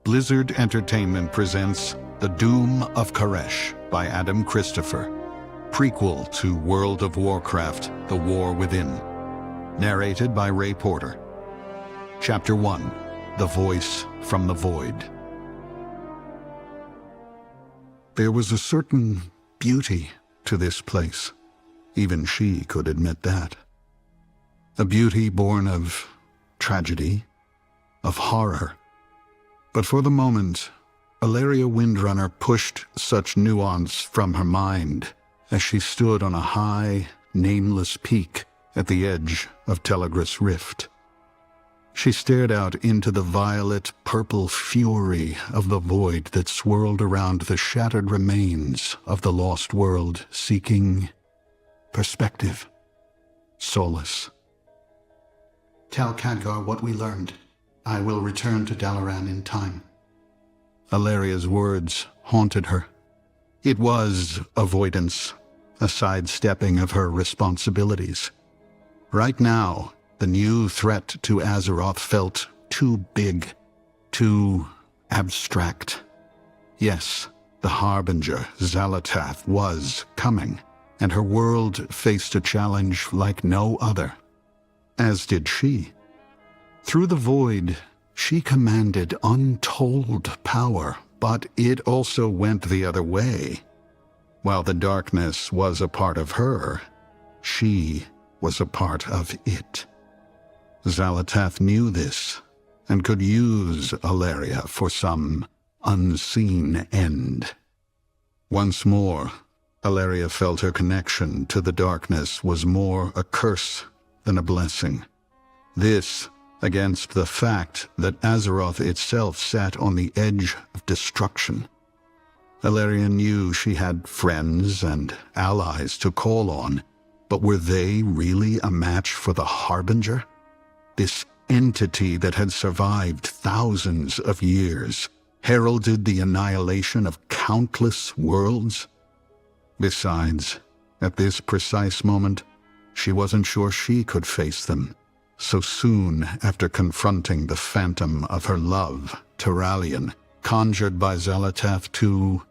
Blizzard Entertainment presents The Doom of Caresh by Adam Christopher, prequel to World of Warcraft: The War Within. Narrated by Ray Porter. Chapter 1, The Voice from the Void. There was a certain beauty to this place. Even she could admit that. A beauty born of tragedy, of horror. But for the moment, Alleria Windrunner pushed such nuance from her mind as she stood on a high, nameless peak at the edge of Telegris Rift. She stared out into the violet-purple fury of the void that swirled around the shattered remains of the lost world, seeking perspective, solace. Tell Khadgar what we learned. I will return to Dalaran in time. Alleria's words haunted her. It was avoidance, a sidestepping of her responsibilities. Right now, the new threat to Azeroth felt too big, too abstract. Yes, the Harbinger, Xal'atath, was coming, and her world faced a challenge like no other. As did she. Through the void, she commanded untold power, but it also went the other way. While the darkness was a part of her, she was a part of it. Xal'atath knew this, and could use Alleria for some unseen end. Once more, Alleria felt her connection to the darkness was more a curse than a blessing. This, against the fact that Azeroth itself sat on the edge of destruction. Alleria knew she had friends and allies to call on, but were they really a match for the Harbinger? This entity that had survived thousands of years, heralded the annihilation of countless worlds. Besides, at this precise moment, she wasn't sure she could face them, so soon after confronting the phantom of her love, Turalyon, conjured by Xal'atath to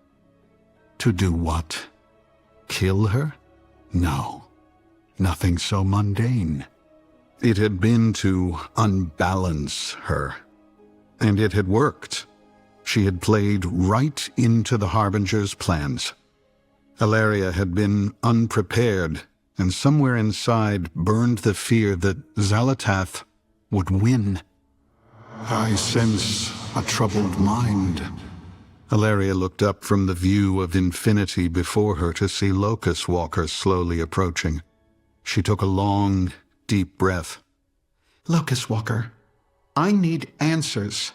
do what? Kill her? No, nothing so mundane. It had been to unbalance her, and it had worked. She had played right into the Harbinger's plans. Alleria had been unprepared, and somewhere inside burned the fear that Xal'atath would win. I sense a troubled mind. Alleria looked up from the view of infinity before her to see Locust Walker slowly approaching. She took a long, deep breath. Locust Walker, I need answers.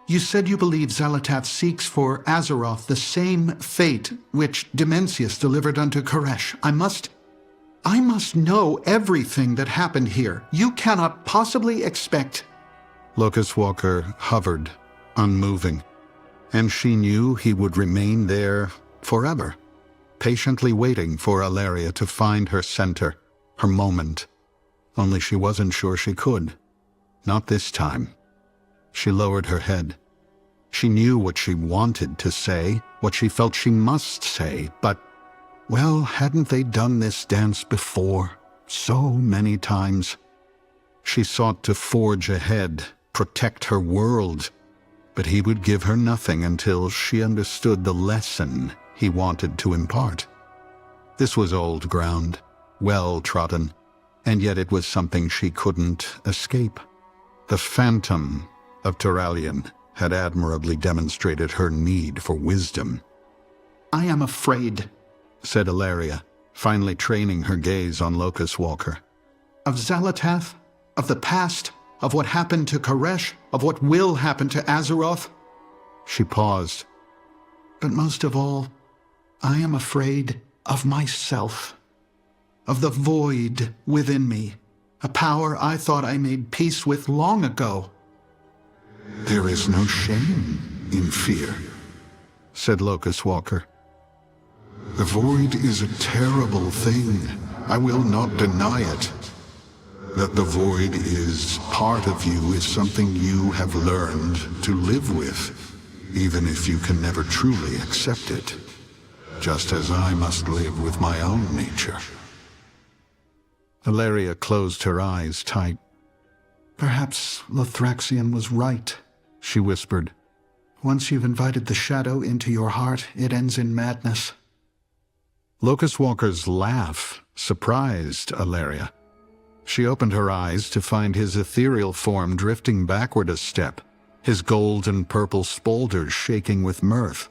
You said you believe Xal'atath seeks for Azeroth the same fate which Dimensius delivered unto Caresh. I must know everything that happened here. You cannot possibly expect... Locust Walker hovered, unmoving, and she knew he would remain there forever, patiently waiting for Alleria to find her center, her moment. Only she wasn't sure she could. Not this time. She lowered her head. She knew what she wanted to say, what she felt she must say, but, well, hadn't they done this dance before, so many times? She sought to forge ahead, protect her world, but he would give her nothing until she understood the lesson he wanted to impart. This was old ground, well-trodden, and yet it was something she couldn't escape. The phantom of Turalyon had admirably demonstrated her need for wisdom. I am afraid, said Alleria, finally training her gaze on Locust Walker. Of Xal'atath, of the past, of what happened to Caresh, of what will happen to Azeroth. She paused. But most of all, I am afraid of myself, of the void within me, a power I thought I made peace with long ago. There is no shame in fear, said Locust Walker. The void is a terrible thing. I will not deny it. That the void is part of you is something you have learned to live with. even if you can never truly accept it, just as I must live with my own nature. Valeria closed her eyes tight. Perhaps Lothraxion was right, She whispered. Once you've invited the shadow into your heart, it ends in madness. Locust Walker's laugh surprised Valeria. She opened her eyes to find his ethereal form drifting backward a step, his gold and purple spaulders shaking with mirth.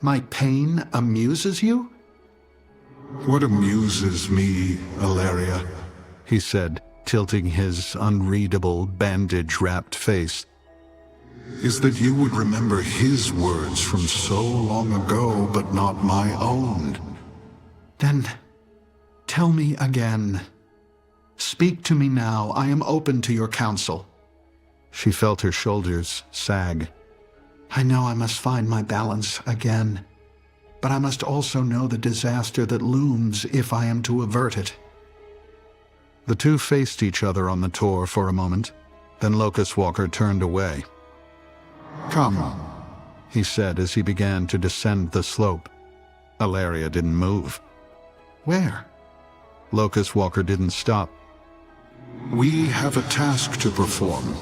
My pain amuses you? What amuses me, Valeria, he said, tilting his unreadable, bandage-wrapped face, is that you would remember his words from so long ago, but not my own. Then, tell me again. Speak to me now. I am open to your counsel. She felt her shoulders sag. I know I must find my balance again, but I must also know the disaster that looms if I am to avert it. The two faced each other on the tour for a moment. Then Locust Walker turned away. Come, he said as he began to descend the slope. Valeria didn't move. Where? Locust Walker didn't stop. We have a task to perform.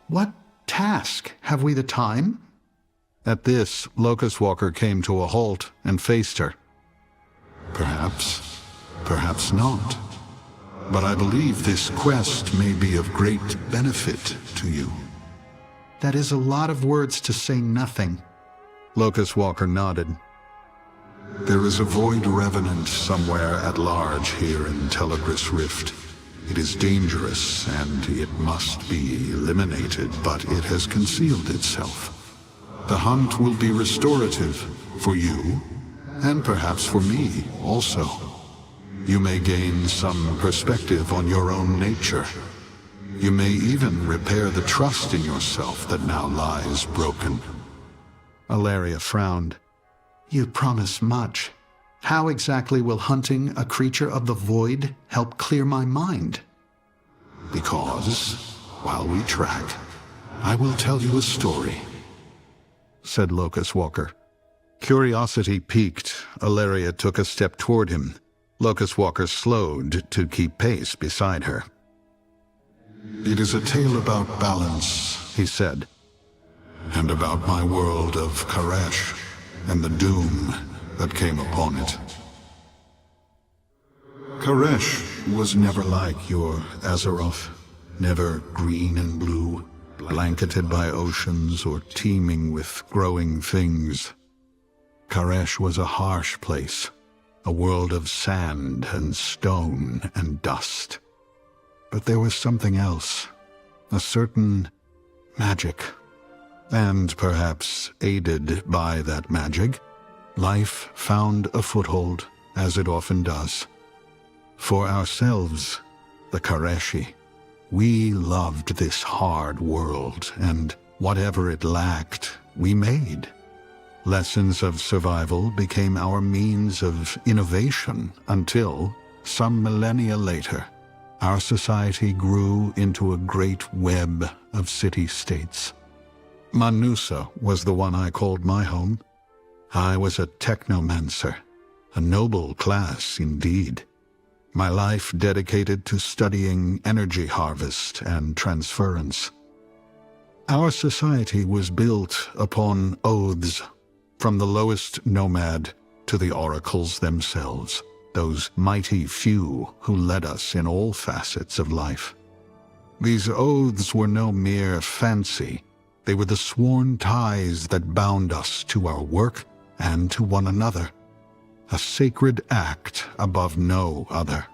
What task? Have we the time? At this, Locust Walker came to a halt and faced her. Perhaps, perhaps not. But I believe this quest may be of great benefit to you. That is a lot of words to say nothing. Locust Walker nodded. There is a void revenant somewhere at large here in Telegris Rift. It is dangerous, and it must be eliminated, but it has concealed itself. The hunt will be restorative for you, and perhaps for me also. You may gain some perspective on your own nature. You may even repair the trust in yourself that now lies broken. Valeria frowned. You promise much. How exactly will hunting a creature of the void help clear my mind? Because, while we track, I will tell you a story, said Locust Walker. Curiosity piqued, Valeria took a step toward him. Locust Walker slowed to keep pace beside her. It is a tale about balance, he said, and about my world of Caresh and the doom that came upon it. Caresh was never like your Azeroth, never green and blue, blanketed by oceans or teeming with growing things. Caresh was a harsh place, a world of sand and stone and dust. But there was something else, a certain magic. And perhaps aided by that magic, life found a foothold, as it often does. For ourselves, the Careshi, we loved this hard world, and whatever it lacked, we made. Lessons of survival became our means of innovation until, some millennia later, our society grew into a great web of city-states. Manusa was the one I called my home. I was a technomancer, a noble class indeed. My life dedicated to studying energy harvest and transference. Our society was built upon oaths, from the lowest nomad to the oracles themselves, those mighty few who led us in all facets of life. These oaths were no mere fancy. They were the sworn ties that bound us to our work and to one another, a sacred act above no other.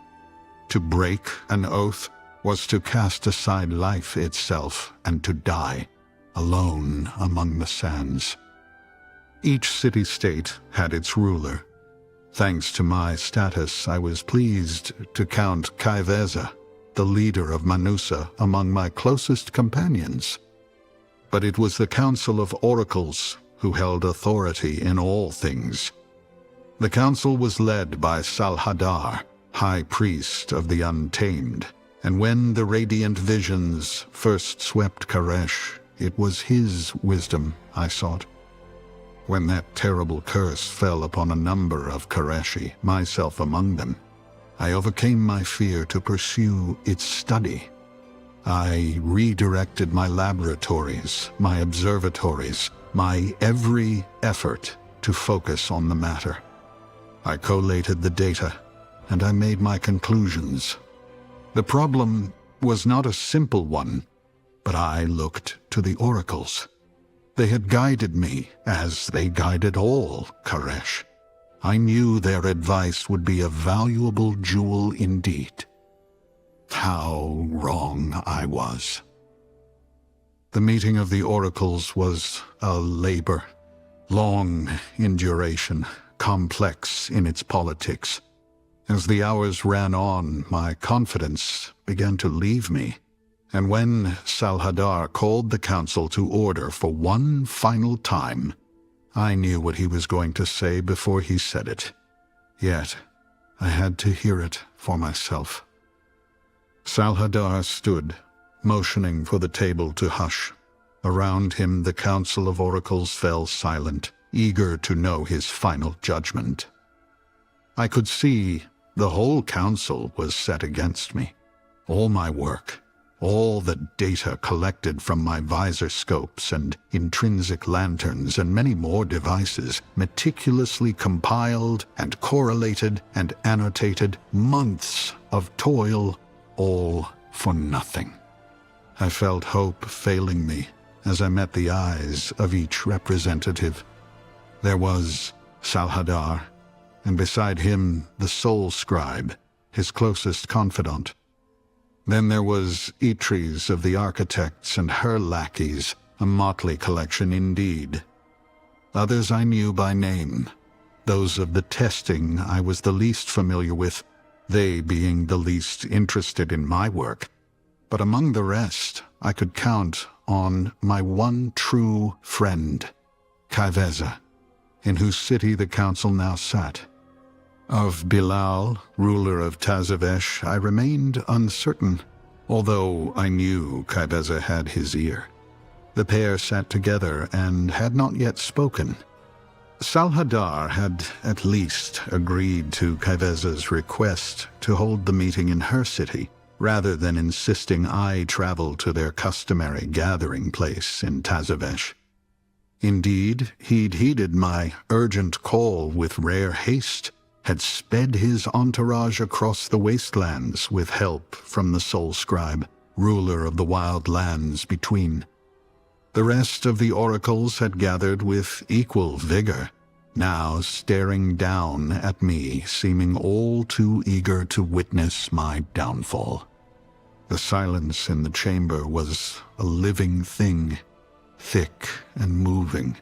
To break an oath was to cast aside life itself and to die, alone among the sands. Each city-state had its ruler. Thanks to my status, I was pleased to count Kaiveza, the leader of Manusa, among my closest companions. But it was the Council of Oracles who held authority in all things. The council was led by Salhadar, High Priest of the Untamed, and when the radiant visions first swept Caresh, it was his wisdom I sought. When that terrible curse fell upon a number of Caresh, myself among them, I overcame my fear to pursue its study. I redirected my laboratories, my observatories, my every effort to focus on the matter. I collated the data, and I made my conclusions. The problem was not a simple one, but I looked to the oracles. They had guided me, as they guided all Caresh. I knew their advice would be a valuable jewel indeed. How wrong I was. The meeting of the oracles was a labor, long in duration, complex in its politics. As the hours ran on, my confidence began to leave me. And when Salhadar called the council to order for one final time, I knew what he was going to say before he said it. Yet, I had to hear it for myself. Salhadar stood, motioning for the table to hush. Around him, the council of oracles fell silent, eager to know his final judgment. I could see the whole council was set against me. All my work, all the data collected from my visor scopes and intrinsic lanterns and many more devices, meticulously compiled and correlated and annotated, months of toil, all for nothing. I felt hope failing me as I met the eyes of each representative. There was Salhadar, and beside him the Soul Scribe, his closest confidant. Then there was Itris of the architects and her lackeys, a motley collection indeed. Others I knew by name. Those of the testing I was the least familiar with, they being the least interested in my work. But among the rest, I could count on my one true friend, Caresh, in whose city the council now sat. Of Bilal, ruler of Tazavesh, I remained uncertain, although I knew Caresh had his ear. The pair sat together and had not yet spoken. Salhadar had at least agreed to Caresh's request to hold the meeting in her city, rather than insisting I travel to their customary gathering place in Tazavesh. Indeed, he'd heeded my urgent call with rare haste, had sped his entourage across the wastelands with help from the Soul Scribe, ruler of the wild lands between. The rest of the oracles had gathered with equal vigor, now staring down at me, seeming all too eager to witness my downfall. The silence in the chamber was a living thing, thick and moving.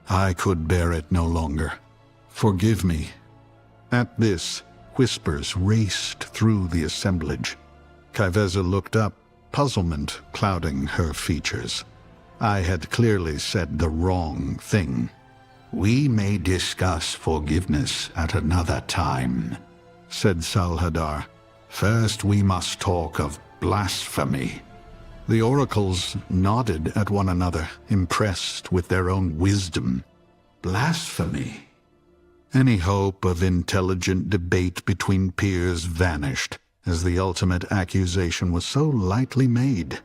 I could bear it no longer. Forgive me. At this, whispers raced through the assemblage. Caresh looked up, puzzlement clouding her features. I had clearly said the wrong thing. "We may discuss forgiveness at another time," said Salhadar. "First we must talk of blasphemy." The oracles nodded at one another, impressed with their own wisdom. Blasphemy? Any hope of intelligent debate between peers vanished, as the ultimate accusation was so lightly made.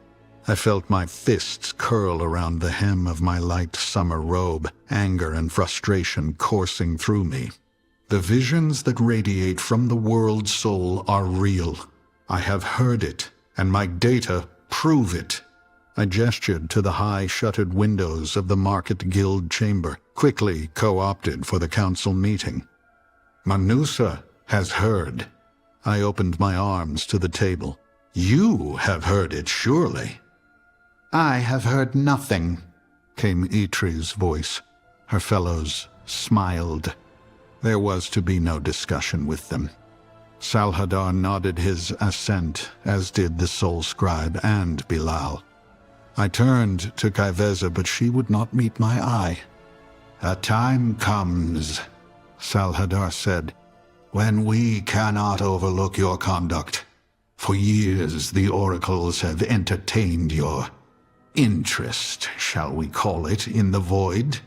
I felt my fists curl around the hem of my light summer robe, anger and frustration coursing through me. The visions that radiate from the world soul are real. I have heard it, and my data prove it. I gestured to the high shuttered windows of the Market Guild chamber, quickly co-opted for the council meeting. Manusa has heard. I opened my arms to the table. You have heard it, surely. I have heard nothing, came Itri's voice. Her fellows smiled. There was to be no discussion with them. Salhadar nodded his assent, as did the Soul Scribe and Bilal. I turned to Caresh, but she would not meet my eye. "A time comes," Salhadar said, "when we cannot overlook your conduct. For years the oracles have entertained your interest, shall we call it, in the void.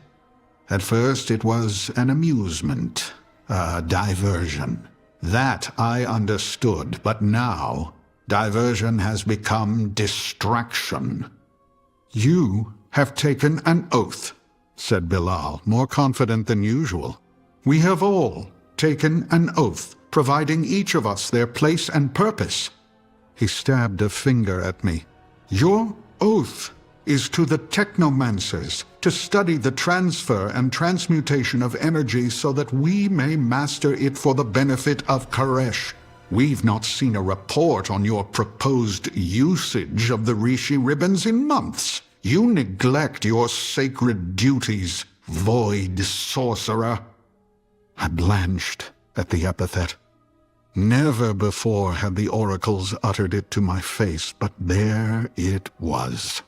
At first it was an amusement, a diversion. That I understood, but now diversion has become distraction. You have taken an oath, said Bilal, more confident than usual. We have all taken an oath, providing each of us their place and purpose. He stabbed a finger at me. Your oath is to the technomancers, to study the transfer and transmutation of energy so that we may master it for the benefit of Caresh. We've not seen a report on your proposed usage of the Rishi ribbons in months. You neglect your sacred duties, void sorcerer. I blanched at the epithet. Never before had the oracles uttered it to my face, but there it was.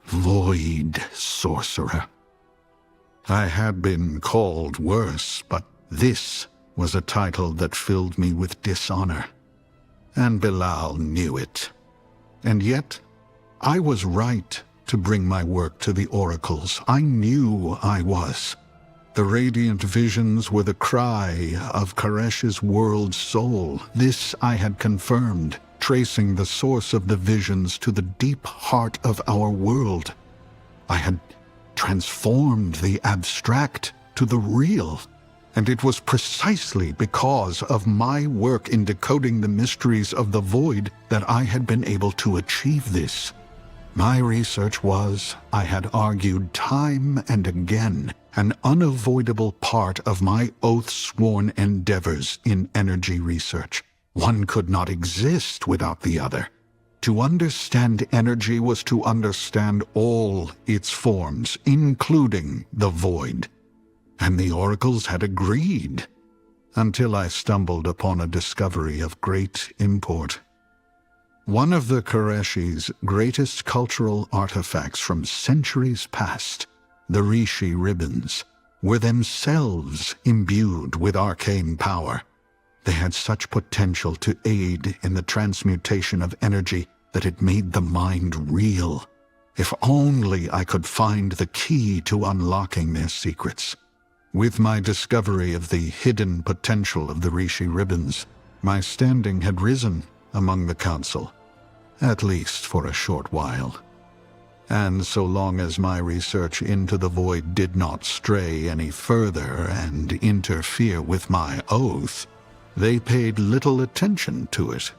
Void sorcerer. I had been called worse, but this was a title that filled me with dishonor. And Bilal knew it. And yet, I was right to bring my work to the oracles. I knew I was. The radiant visions were the cry of Caresh's world soul. This I had confirmed, tracing the source of the visions to the deep heart of our world. I had transformed the abstract to the real, and it was precisely because of my work in decoding the mysteries of the void that I had been able to achieve this. My research was, I had argued time and again, an unavoidable part of my oath-sworn endeavors in energy research. One could not exist without the other. To understand energy was to understand all its forms, including the void. And the oracles had agreed, until I stumbled upon a discovery of great import. One of the Careshi's greatest cultural artifacts from centuries past, the Rishi ribbons, were themselves imbued with arcane power. They had such potential to aid in the transmutation of energy that it made the mind real. If only I could find the key to unlocking their secrets. With my discovery of the hidden potential of the Rishi ribbons, my standing had risen among the council, at least for a short while. And so long as my research into the void did not stray any further and interfere with my oath, they paid little attention to it.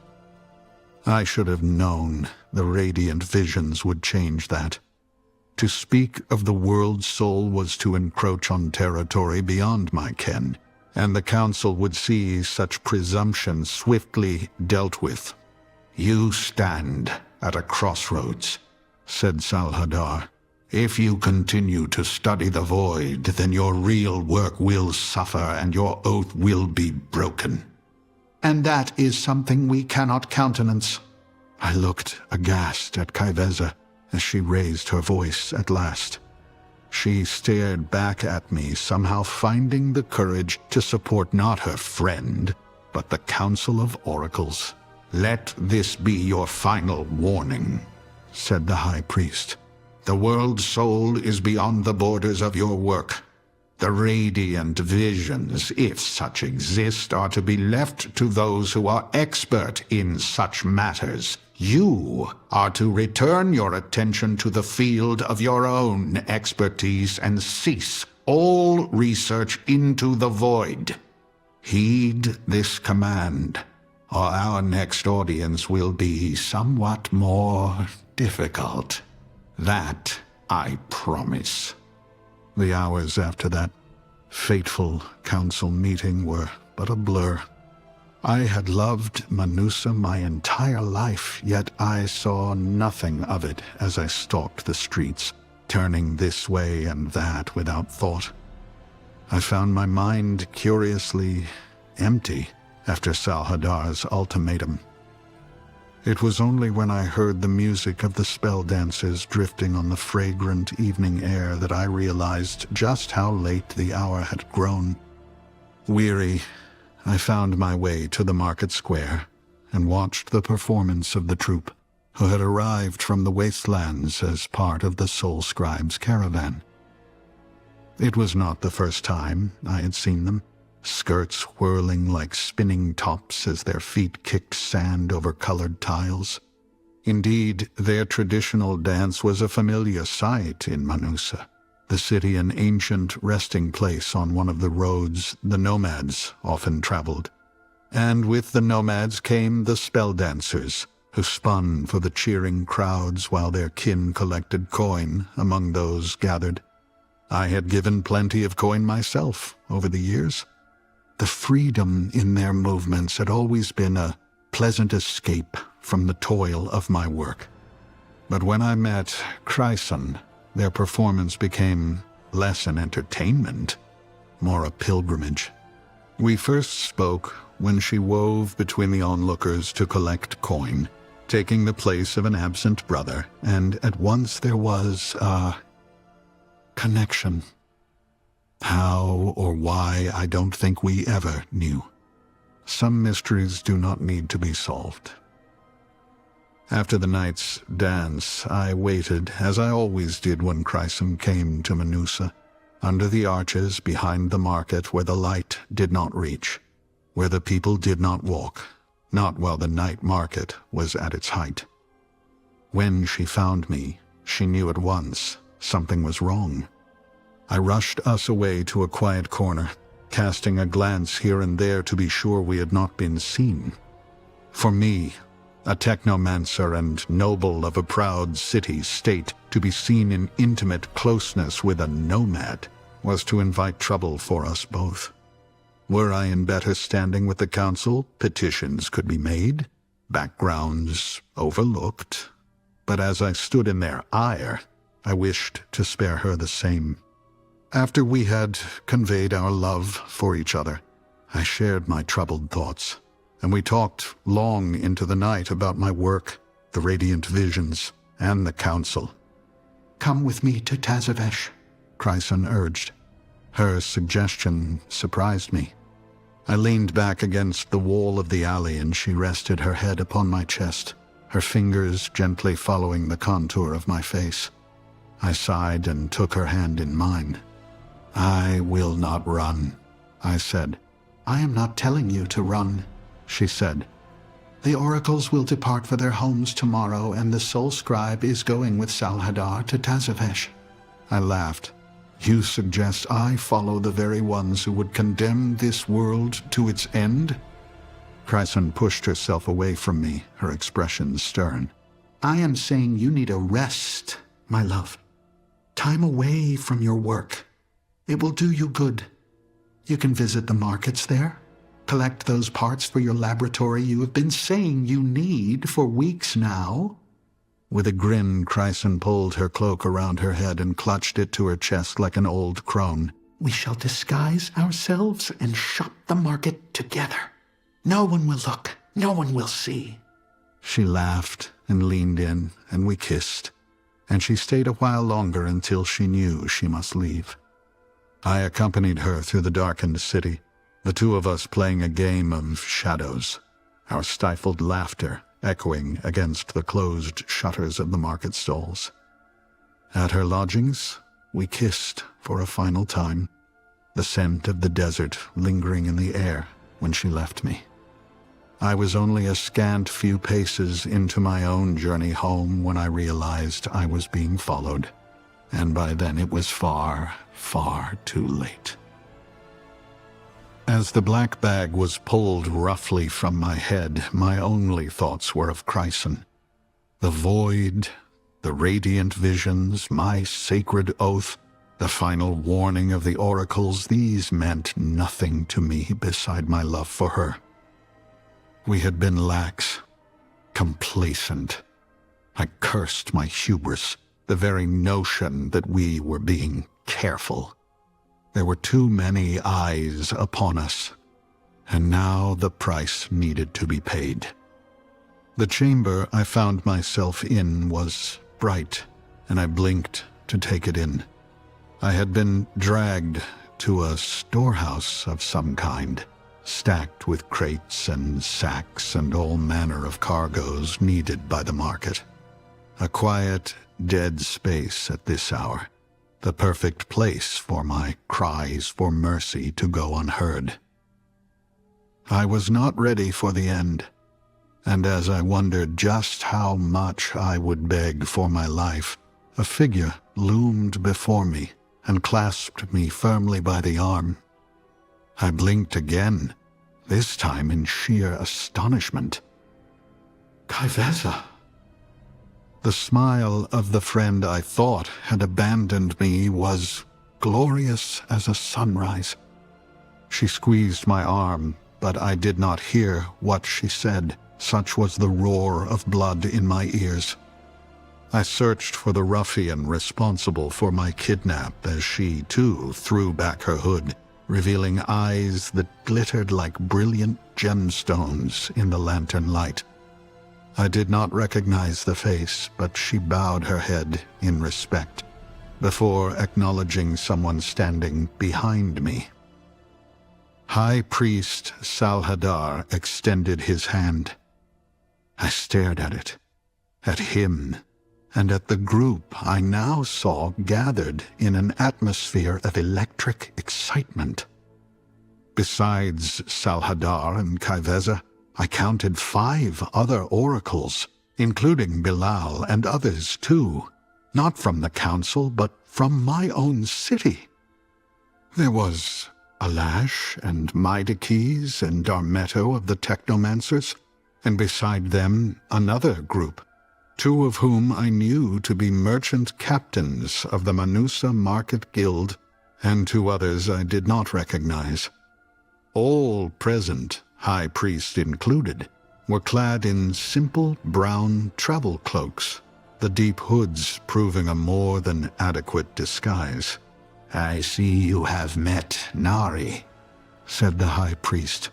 I should have known the radiant visions would change that. To speak of the world soul was to encroach on territory beyond my ken, and the council would see such presumption swiftly dealt with. You stand at a crossroads, said Salhadar. If you continue to study the void, then your real work will suffer and your oath will be broken. And that is something we cannot countenance. I looked aghast at Kaiveza as she raised her voice at last. She stared back at me, somehow finding the courage to support not her friend, but the Council of Oracles. Let this be your final warning, said the High Priest. The world soul is beyond the borders of your work. The radiant visions, if such exist, are to be left to those who are expert in such matters. You are to return your attention to the field of your own expertise and cease all research into the void. Heed this command, or our next audience will be somewhat more difficult. That I promise. The hours after that fateful council meeting were but a blur. I had loved Manusa my entire life, yet I saw nothing of it as I stalked the streets, turning this way and that without thought. I found my mind curiously empty after Salhadar's ultimatum. It was only when I heard the music of the spell dancers drifting on the fragrant evening air that I realized just how late the hour had grown. Weary, I found my way to the market square and watched the performance of the troupe. who had arrived from the wastelands as part of the Soul Scribe's caravan. It was not the first time I had seen them, skirts whirling like spinning tops as their feet kicked sand over colored tiles. Indeed, their traditional dance was a familiar sight in Manusa, the city an ancient resting place on one of the roads the nomads often traveled. And with the nomads came the spell dancers, who spun for the cheering crowds while their kin collected coin among those gathered. I had given plenty of coin myself over the years. The freedom in their movements had always been a pleasant escape from the toil of my work. But when I met Chryson, their performance became less an entertainment, more a pilgrimage. We first spoke when she wove between the onlookers to collect coin, taking the place of an absent brother, and at once there was a connection. How or why, I don't think we ever knew. Some mysteries do not need to be solved. After the night's dance, I waited, as I always did when Chryson came to Manusa, under the arches behind the market where the light did not reach, where the people did not walk, not while the night market was at its height. When she found me, she knew at once something was wrong. I rushed us away to a quiet corner, casting a glance here and there to be sure we had not been seen. For me, a technomancer and noble of a proud city-state, to be seen in intimate closeness with a nomad was to invite trouble for us both. Were I in better standing with the council, petitions could be made, backgrounds overlooked. But as I stood in their ire, I wished to spare her the same. After we had conveyed our love for each other, I shared my troubled thoughts, and we talked long into the night about my work, the radiant visions, and the council. "Come with me to Tazavesh," Chryson urged. Her suggestion surprised me. I leaned back against the wall of the alley and she rested her head upon my chest, her fingers gently following the contour of my face. I sighed and took her hand in mine. "I will not run," I said. "I am not telling you to run," she said. "The oracles will depart for their homes tomorrow, and the Soul Scribe is going with Salhadar to Tazavesh." I laughed. "You suggest I follow the very ones who would condemn this world to its end?" Chryson pushed herself away from me, her expression stern. "I am saying you need a rest, my love. Time away from your work. It will do you good. You can visit the markets there, collect those parts for your laboratory you have been saying you need for weeks now." With a grin, Chryson pulled her cloak around her head and clutched it to her chest like an old crone. "We shall disguise ourselves and shop the market together. No one will look, no one will see." She laughed and leaned in, and we kissed, and she stayed a while longer until she knew she must leave. I accompanied her through the darkened city, the two of us playing a game of shadows, our stifled laughter echoing against the closed shutters of the market stalls. At her lodgings, we kissed for a final time, the scent of the desert lingering in the air when she left me. I was only a scant few paces into my own journey home when I realized I was being followed, and by then it was far, far too late. As the black bag was pulled roughly from my head, my only thoughts were of Chryson. The void, the radiant visions, my sacred oath, the final warning of the oracles, these meant nothing to me beside my love for her. We had been lax, complacent. I cursed my hubris, the very notion that we were being careful. There were too many eyes upon us, and now the price needed to be paid. The chamber I found myself in was bright, and I blinked to take it in. I had been dragged to a storehouse of some kind, stacked with crates and sacks and all manner of cargoes needed by the market. A quiet, dead space at this hour, the perfect place for my cries for mercy to go unheard. I was not ready for the end, and as I wondered just how much I would beg for my life, a figure loomed before me and clasped me firmly by the arm. I blinked again, this time in sheer astonishment. Caresh! The smile of the friend I thought had abandoned me was glorious as a sunrise. She squeezed my arm, but I did not hear what she said. Such was the roar of blood in my ears. I searched for the ruffian responsible for my kidnap as she, too, threw back her hood, revealing eyes that glittered like brilliant gemstones in the lantern light. I did not recognize the face, but she bowed her head in respect, before acknowledging someone standing behind me. High Priest Salhadar extended his hand. I stared at it, at him, and at the group I now saw gathered in an atmosphere of electric excitement. Besides Salhadar and Caresh, I counted 5 other oracles, including Bilal and others too, not from the council, but from my own city. There was Alash and Midakes and Darmeto of the technomancers, and beside them another group, 2 of whom I knew to be merchant captains of the Manusa Market Guild, and 2 others I did not recognize. All present, High Priest included, were clad in simple brown travel cloaks, the deep hoods proving a more than adequate disguise. "I see you have met Nari," said the High Priest.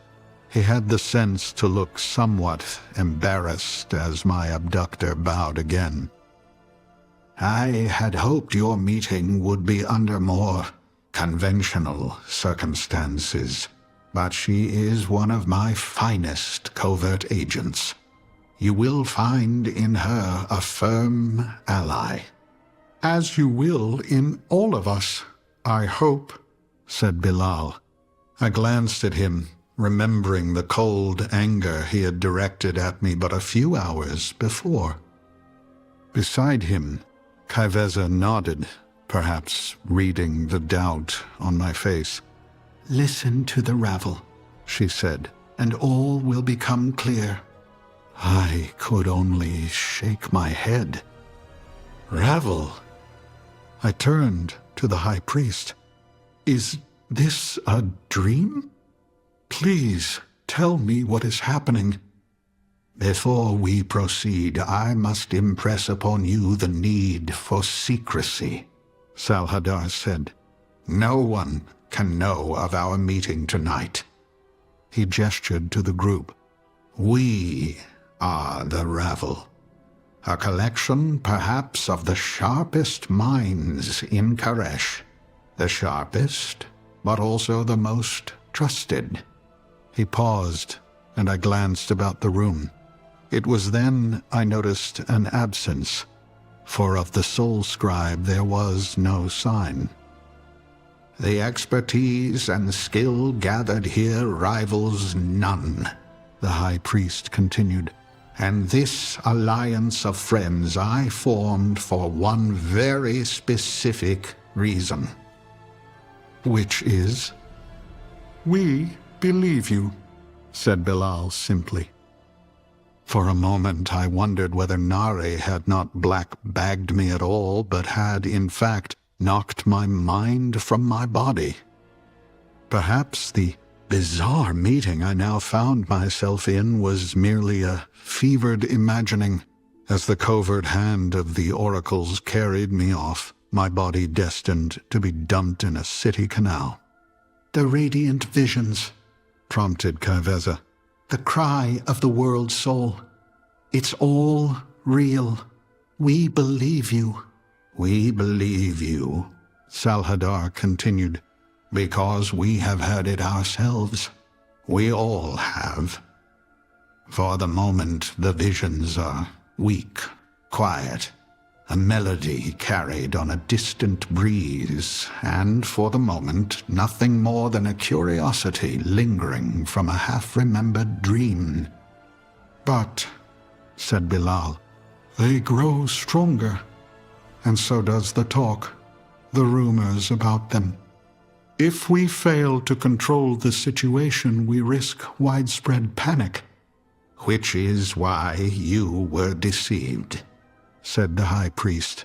He had the sense to look somewhat embarrassed as my abductor bowed again. "I had hoped your meeting would be under more conventional circumstances, but she is one of my finest covert agents. You will find in her a firm ally." "As you will in all of us, I hope," said Bilal. I glanced at him, remembering the cold anger he had directed at me but a few hours before. Beside him, Caresh nodded, perhaps reading the doubt on my face. "Listen to the Ravel," she said, "and all will become clear." I could only shake my head. "Ravel?" I turned to the High Priest. "Is this a dream? Please tell me what is happening." "Before we proceed, I must impress upon you the need for secrecy," Salhadar said. "No one can know of our meeting tonight." He gestured to the group. "We are the Ravel, a collection perhaps of the sharpest minds in Caresh, the sharpest, but also the most trusted." He paused, and I glanced about the room. It was then I noticed an absence, for of the soul scribe there was no sign. "The expertise and skill gathered here rivals none," the High Priest continued. "And this alliance of friends I formed for one very specific reason." "Which is?" "We believe you," said Bilal simply. For a moment I wondered whether Nari had not black-bagged me at all, but had, in fact, knocked my mind from my body. Perhaps the bizarre meeting I now found myself in was merely a fevered imagining, as the covert hand of the oracles carried me off, my body destined to be dumped in a city canal. "The radiant visions," prompted Caresh. "The cry of the world soul. It's all real. We believe you." "We believe you," Salhadar continued, "because we have heard it ourselves. We all have. For the moment, the visions are weak, quiet, a melody carried on a distant breeze, and for the moment, nothing more than a curiosity lingering from a half-remembered dream. But, Said Bilal, they grow stronger, and so does the talk, the rumors about them. If we fail to control the situation, we risk widespread panic. which is why you were deceived, said the high priest,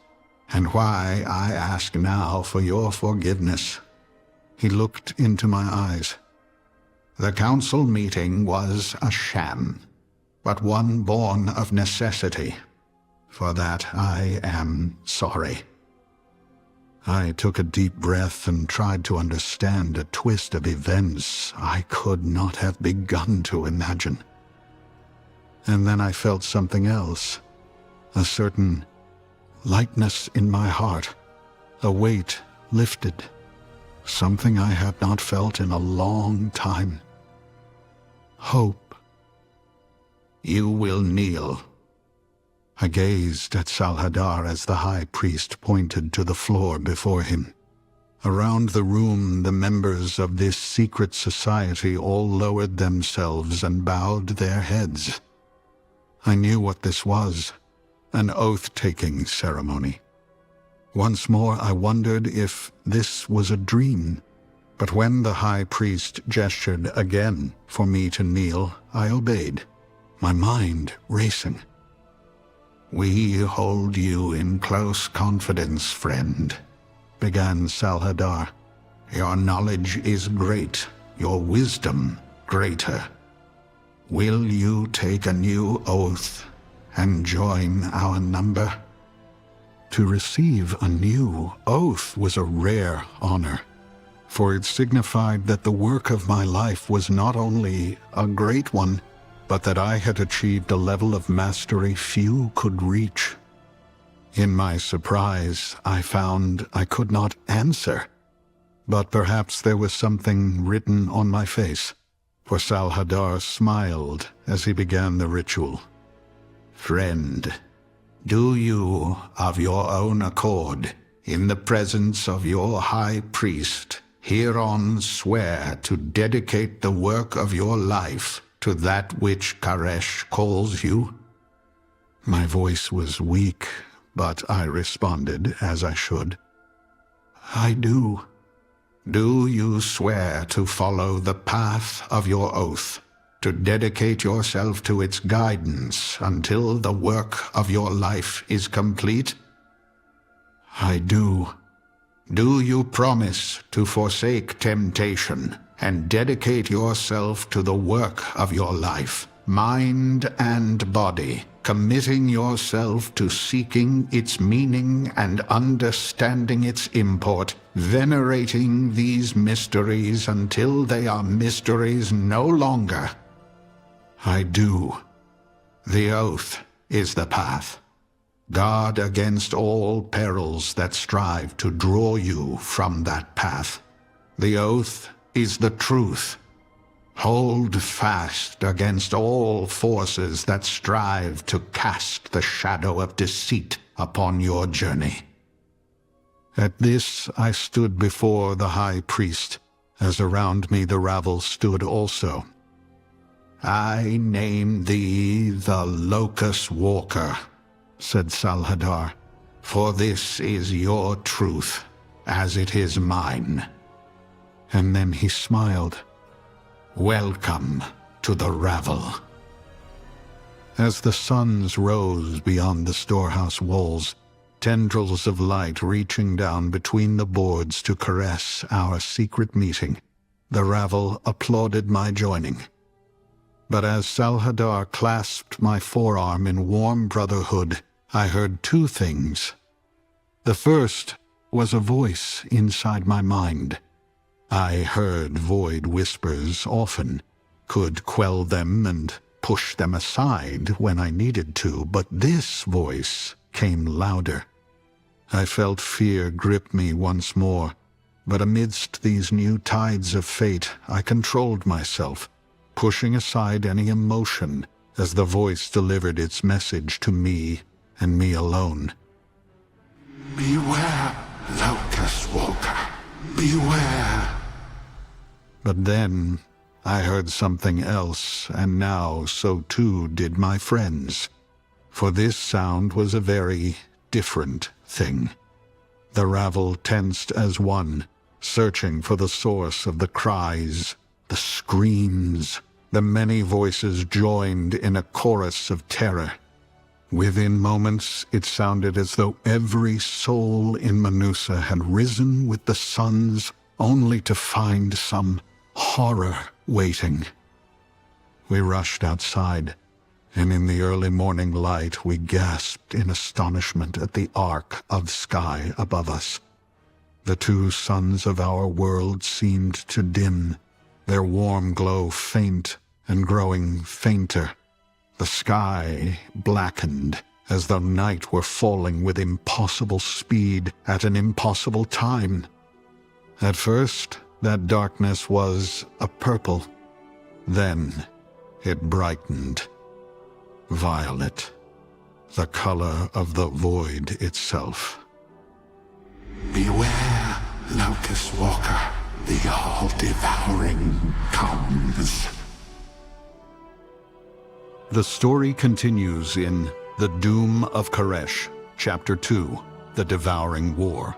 and why I ask now for your forgiveness. He looked into my eyes. The council meeting was a sham, but one born of necessity. For that I am sorry. I took a deep breath and tried to understand a twist of events I could not have begun to imagine. And then I felt something else, a certain lightness in my heart, a weight lifted, something I had not felt in a long time. Hope. You will kneel. I gazed at Salhadar as the high priest pointed to the floor before him. Around the room, the members of this secret society all lowered themselves and bowed their heads. I knew what this was, an oath-taking ceremony. Once more I wondered if this was a dream. But when the high priest gestured again for me to kneel, I obeyed, my mind racing. "We hold you in close confidence, friend," began Salhadar. "Your knowledge is great, your wisdom greater. Will you take a new oath and join our number?" To receive a new oath was a rare honor, for it signified that the work of my life was not only a great one, but that I had achieved a level of mastery few could reach. In my surprise, I found I could not answer, but perhaps there was something written on my face, for Salhadar smiled as he began the ritual. "Friend, do you, of your own accord, in the presence of your high priest, hereon swear to dedicate the work of your life to that which Caresh calls you?" My voice was weak, but I responded as I should. "I do." "Do you swear to follow the path of your oath, to dedicate yourself to its guidance until the work of your life is complete?" "I do." "Do you promise to forsake temptation and dedicate yourself to the work of your life, mind and body, committing yourself to seeking its meaning and understanding its import, venerating these mysteries until they are mysteries no longer?" "I do." "The oath is the path. Guard against all perils that strive to draw you from that path. The oath is the truth. Hold fast against all forces that strive to cast the shadow of deceit upon your journey." At this I stood before the high priest, as around me the rabble stood also. "I name thee the Locust Walker," said Salhadar, "for this is your truth, as it is mine." And then he smiled. "Welcome to the Ravel." As the suns rose beyond the storehouse walls, tendrils of light reaching down between the boards to caress our secret meeting, the Ravel applauded my joining. But as Salhadar clasped my forearm in warm brotherhood, I heard two things. The first was a voice inside my mind. I heard void whispers often, could quell them and push them aside when I needed to, but this voice came louder. I felt fear grip me once more, but amidst these new tides of fate, I controlled myself, pushing aside any emotion as the voice delivered its message to me and me alone. Beware, Locust Walker. Beware. But then I heard something else, and now so too did my friends. For this sound was a very different thing. The Ravel tensed as one, searching for the source of the cries, the screams. The many voices joined in a chorus of terror. Within moments, it sounded as though every soul in Menusa had risen with the suns, only to find some horror waiting. We rushed outside, and in the early morning light we gasped in astonishment at the arc of sky above us. The two suns of our world seemed to dim, their warm glow faint and growing fainter. The sky blackened, as though night were falling with impossible speed at an impossible time. At first, that darkness was a purple. Then it brightened. Violet, the color of the void itself. Beware, Locust Walker. The all-devouring comes. The story continues in The Doom of Caresh, Chapter 2, The Devouring War.